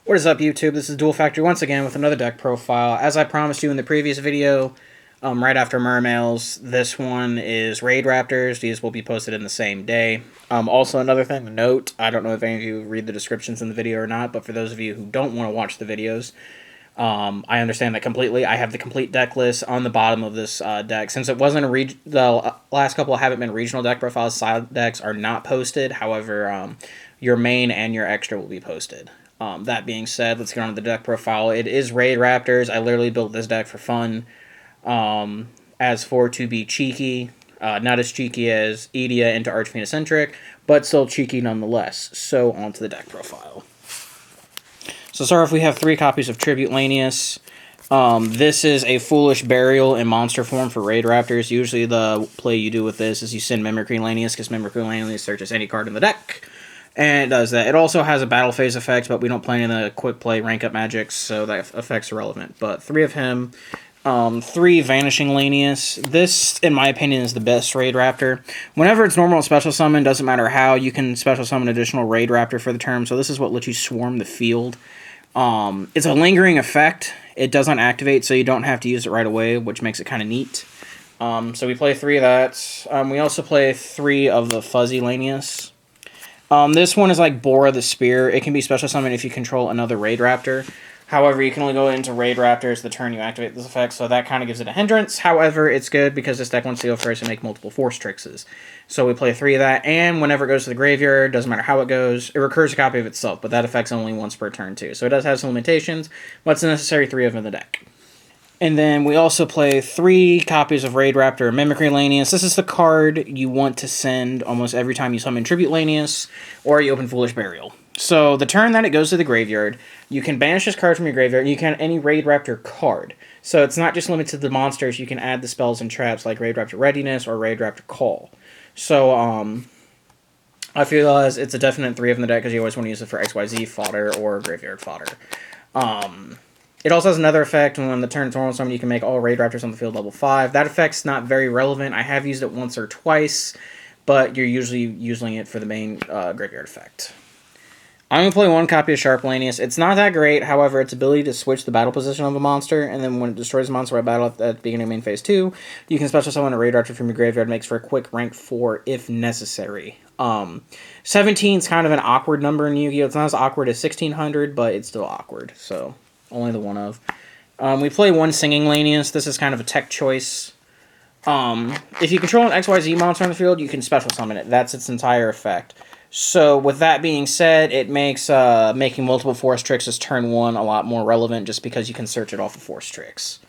What is up, YouTube? This is TheDuelFactory once again with another deck profile. As I promised you in the previous video, right after Mermails, this one is Raidraptors. These will be posted in the same day. Also, another thing to note, I don't know if any of you read the descriptions in the video or not, but for those of you who don't want to watch the videos, I understand that completely. I have the complete deck list on the bottom of this deck. Since it wasn't the last couple haven't been regional deck profiles, side decks are not posted. However, your main and your extra will be posted. That being said, let's get on to the deck profile. It is Raidraptors. I literally built this deck for fun. As for to be cheeky, not as cheeky as Edia into Archfiend-centric, but still cheeky nonetheless. So, on to the deck profile. So, start off, we have 3 copies of Tribute Lanius. This is a Foolish Burial in monster form for Raidraptors. Usually the play you do with this is you send Mimicry Lanius, because Mimicry Lanius searches any card in the deck. And it does that. It also has a battle phase effect, but we don't play in the quick play rank up magics, so that effect's irrelevant. But 3 of him, 3 Vanishing Lanius. This, in my opinion, is the best Raidraptor. Whenever it's normal and special summon, doesn't matter how, you can special summon additional Raidraptor for the turn, so this is what lets you swarm the field. It's a lingering effect. It doesn't activate, so you don't have to use it right away, which makes it kind of neat. So we play 3 of that. We also play 3 of the Fuzzy Lanius. This one is like Bora the Spear. It can be special summoned if you control another Raidraptor. However, you can only go into Raidraptors the turn you activate this effect, so that kind of gives it a hindrance. However, it's good because this deck wants to go first and make multiple Force Trixes. So we play 3 of that, and whenever it goes to the graveyard, doesn't matter how it goes, it recurs a copy of itself, but that effect's only once per turn too. So it does have some limitations, but it's a necessary 3 of them in the deck. And then we also play 3 copies of Raidraptor Mimicry Lanius. This is the card you want to send almost every time you summon Tribute Lanius or you open Foolish Burial. So the turn that it goes to the graveyard, you can banish this card from your graveyard, and you can any Raidraptor card. So it's not just limited to the monsters, you can add the spells and traps like Raidraptor Readiness or Raidraptor Call. So I feel as it's a definite 3 of them in the deck because you always want to use it for XYZ fodder or graveyard fodder. It also has another effect. When the turn is normal summon, you can make all Raidraptors on the field level 5. That effect's not very relevant. I have used it once or twice, but you're usually using it for the main graveyard effect. I'm going to play 1 copy of Sharp Lanius. It's not that great, however, its ability to switch the battle position of a monster, and then when it destroys a monster by battle at the beginning of main phase 2, you can special summon a Raidraptor from your graveyard. Makes for a quick rank 4 if necessary. 17 is kind of an awkward number in Yu-Gi-Oh! It's not as awkward as 1600, but it's still awkward, so only the one of. We play 1 Singing Lanius. This is kind of a tech choice. If you control an XYZ monster on the field, you can special summon it. That's its entire effect. So, with that being said, it makes making multiple Force Trixes turn 1 a lot more relevant just because you can search it off of Force Trix.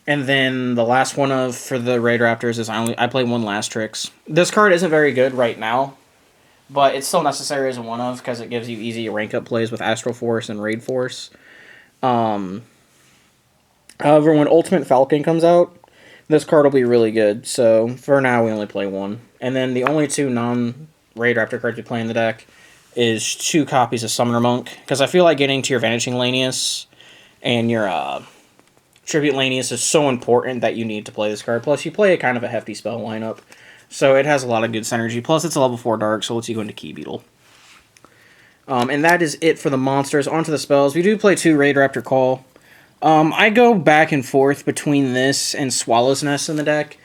And then the last one for the Raidraptors is I play 1 Last Trix. This card isn't very good right now, but it's still necessary as a one of because it gives you easy rank up plays with Astral Force and Raid Force. However, when Ultimate Falcon comes out, this card will be really good. So, for now, we only play 1. And then the only 2 non-Raidraptor cards you play in the deck is 2 copies of Summoner Monk. Because I feel like getting to your Vanishing Lanius and your Tribute Lanius is so important that you need to play this card. Plus, you play a kind of a hefty spell lineup. So, it has a lot of good synergy. Plus, it's a level 4 Dark, so it lets you go into Key Beetle. And that is it for the monsters. On to the spells. We do play 2 Raidraptor Call. I go back and forth between this and Swallow's Nest in the deck.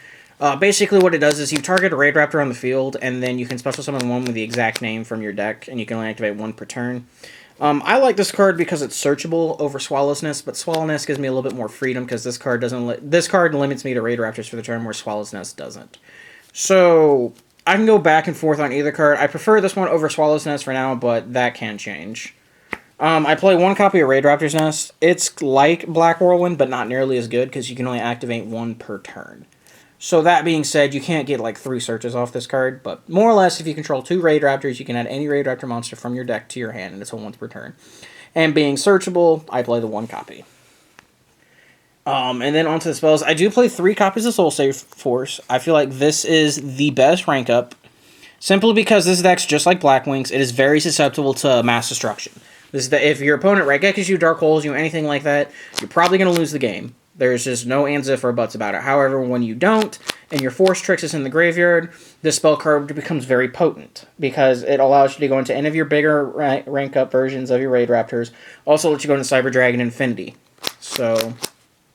Basically what it does is you target a Raidraptor on the field, and then you can special summon 1 with the exact name from your deck, and you can only activate 1 per turn. I like this card because it's searchable over Swallow's Nest, but Swallow's Nest gives me a little bit more freedom because this card limits me to Raidraptors for the turn where Swallow's Nest doesn't. So I can go back and forth on either card. I prefer this one over Swallow's Nest for now, but that can change. I play 1 copy of Raidraptor's Nest. It's like Black Whirlwind, but not nearly as good because you can only activate 1 per turn. So that being said, you can't get like 3 searches off this card, but more or less if you control 2 Raidraptors, you can add any Raidraptor monster from your deck to your hand, and it's once per turn. And being searchable, I play the 1 copy. And then onto the spells. I do play 3 copies of Soul Save Force. I feel like this is the best rank up, simply because this deck's just like Black Wings. It is very susceptible to mass destruction. This is if your opponent right-geckers you, dark holes you, anything like that, you're probably going to lose the game. There's just no ands, if, or buts about it. However, when you don't, and your Force Trix is in the graveyard, this spell card becomes very potent, because it allows you to go into any of your bigger rank up versions of your Raidraptors. Also lets you go into Cyber Dragon Infinity. So,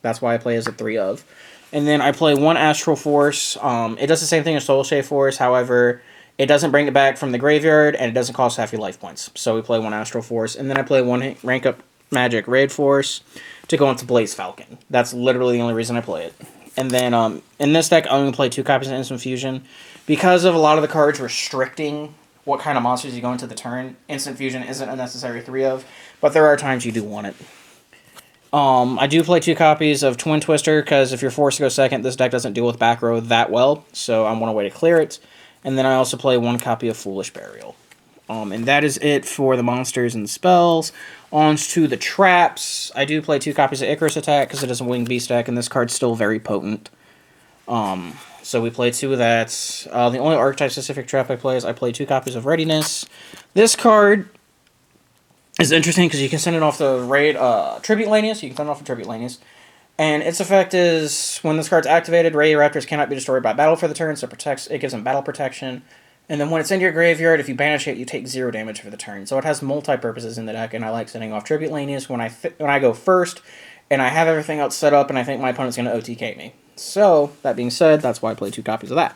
that's why I play as a 3 of. And then I play 1 Astral Force. It does the same thing as Soul Shade Force, however, it doesn't bring it back from the graveyard, and it doesn't cost half your life points. So we play 1 Astral Force, and then I play 1 rank up Magic Raid Force to go into Blaze Falcon. That's literally the only reason I play it. And then in this deck, I only play 2 copies of Instant Fusion. Because of a lot of the cards restricting what kind of monsters you go into the turn, Instant Fusion isn't a necessary 3 of, but there are times you do want it. I do play 2 copies of Twin Twister, because if you're forced to go second, this deck doesn't deal with back row that well, so I want a way to clear it. And then I also play 1 copy of Foolish Burial. And that is it for the monsters and spells. On to the traps. I do play 2 copies of Icarus Attack, because it is a Winged Beast deck, and this card's still very potent. So we play 2 of that. The only archetype-specific trap I play is I play 2 copies of Readiness. This card is interesting, because you can send it off the Tribute Lanius. You can send it off the Tribute Lanius. And its effect is, when this card's activated, Raidraptors cannot be destroyed by battle for the turn, so it gives them battle protection. And then when it's in your graveyard, if you banish it, you take 0 damage for the turn. So it has multi-purposes in the deck, and I like sending off Tribute Lanius when I go first, and I have everything else set up, and I think my opponent's going to OTK me. So, that being said, that's why I play 2 copies of that.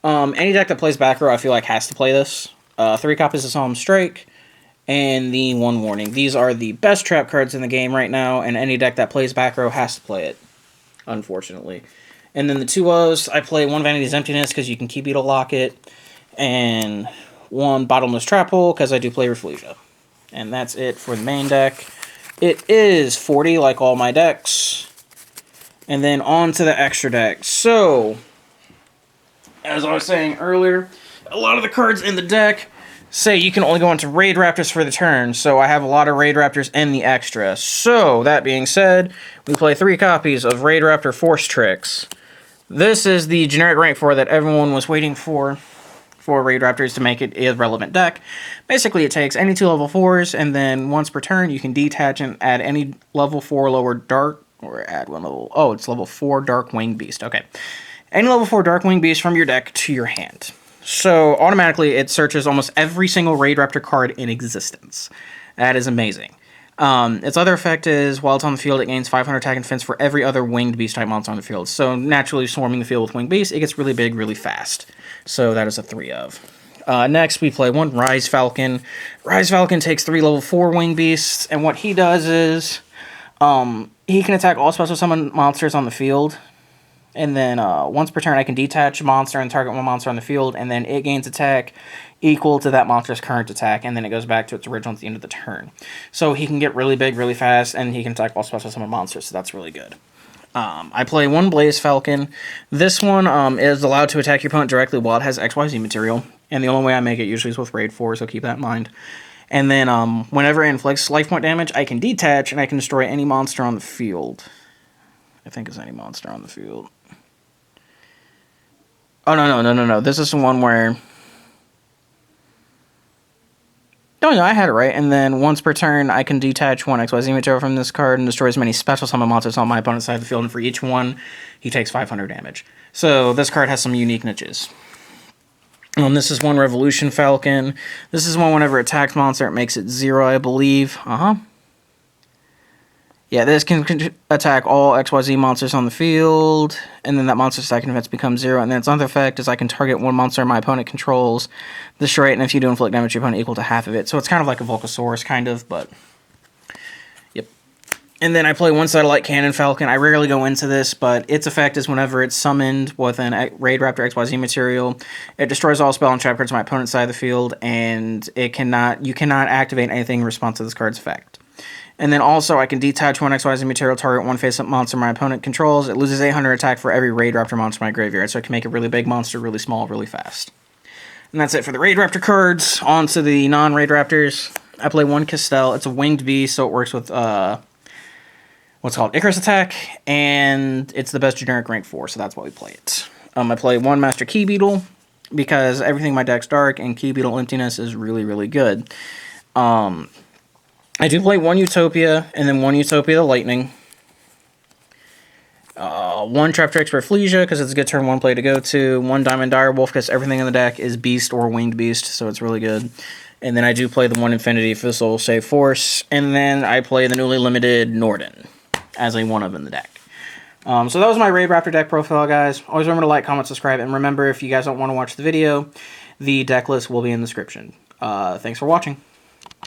Any deck that plays back row, I feel like, has to play this. 3 copies of Solemn Strike, and the 1 Warning. These are the best trap cards in the game right now, and any deck that plays back row has to play it, unfortunately. And then the 2 O's, I play 1 Vanity's Emptiness, because you can Key Beetle lock it, and 1 Bottomless Trap Hole, because I do play Reflusia. And that's it for the main deck. It is 40, like all my decks. And then on to the extra deck. So, as I was saying earlier, a lot of the cards in the deck say you can only go into Raidraptors for the turn, so I have a lot of Raidraptors in the extra. So, that being said, we play 3 copies of Raidraptor Force Trix. This is the generic rank 4 that everyone was waiting for Raidraptors to make it a relevant deck. Basically, it takes any 2 level 4s, and then once per turn, you can detach and add any level 4 lower dark, or add 1 level, oh, it's level 4 Dark Winged Beast, okay. Any level 4 Dark Winged Beast from your deck to your hand. So, automatically, it searches almost every single Raidraptor card in existence. That is amazing. Its other effect is, while it's on the field, it gains 500 attack and defense for every other Winged Beast type monster on the field. So, naturally, swarming the field with Winged Beast, it gets really big really fast. So, that is a 3 of. Next, we play 1 Rise Falcon. Rise Falcon takes 3 level 4 Winged Beasts, and what he does is, he can attack all special summon monsters on the field, and then once per turn I can detach a monster and target 1 monster on the field, and then it gains attack equal to that monster's current attack, and then it goes back to its original at the end of the turn. So he can get really big really fast, and he can attack all special summon monsters, so that's really good. I play 1 Blaze Falcon. This one is allowed to attack your opponent directly while it has XYZ material, and the only way I make it usually is with Raid 4, so keep that in mind. And then, whenever it inflicts life point damage, I can detach, and I can destroy any monster on the field. I think it's any monster on the field. Oh, no. This is the one where... Oh, no, I had it right. And then, once per turn, I can detach 1 XYZ material from this card and destroy as many special summon monsters on my opponent's side of the field, and for each one, he takes 500 damage. So, this card has some unique niches. This is 1 Revolution Falcon. This is one whenever it attacks monster, it makes it 0, I believe. Yeah, this can attack all XYZ monsters on the field, and then that monster's attack and defense becomes 0, and then its other effect is I can target 1 monster my opponent controls, destroy it, and if you do inflict damage to your opponent equal to half of it. So it's kind of like a Volcasaurus, kind of, but... Yep. And then I play 1 Satellite Cannon Falcon. I rarely go into this, but its effect is whenever it's summoned with an Raidraptor XYZ material, it destroys all spell and trap cards on my opponent's side of the field, and you cannot activate anything in response to this card's effect. And then also, I can detach 1 XYZ material, target 1 face-up monster my opponent controls. It loses 800 attack for every Raidraptor monster in my graveyard, so I can make a really big monster, really small, really fast. And that's it for the Raidraptor cards. On to the non-Raidraptors. I play 1 Castell. It's a Winged Beast, so it works with, what's called Icarus Attack, and it's the best generic rank 4, so that's why we play it. I play 1 Master Key Beetle, because everything in my deck's dark, and Key Beetle Emptiness is really, really good. I do play 1 Utopia, and then 1 Utopia the Lightning. 1 Trap Trix for Flesia, because it's a good turn 1 play to go to. 1 Diamond Direwolf, because everything in the deck is Beast or Winged Beast, so it's really good. And then I do play the 1 Infinity for the Soul Save Force, and then I play the newly limited Norden as a 1-of in the deck. So that was my Raidraptor deck profile, guys. Always remember to like, comment, subscribe, and remember, if you guys don't want to watch the video, the deck list will be in the description. Thanks for watching.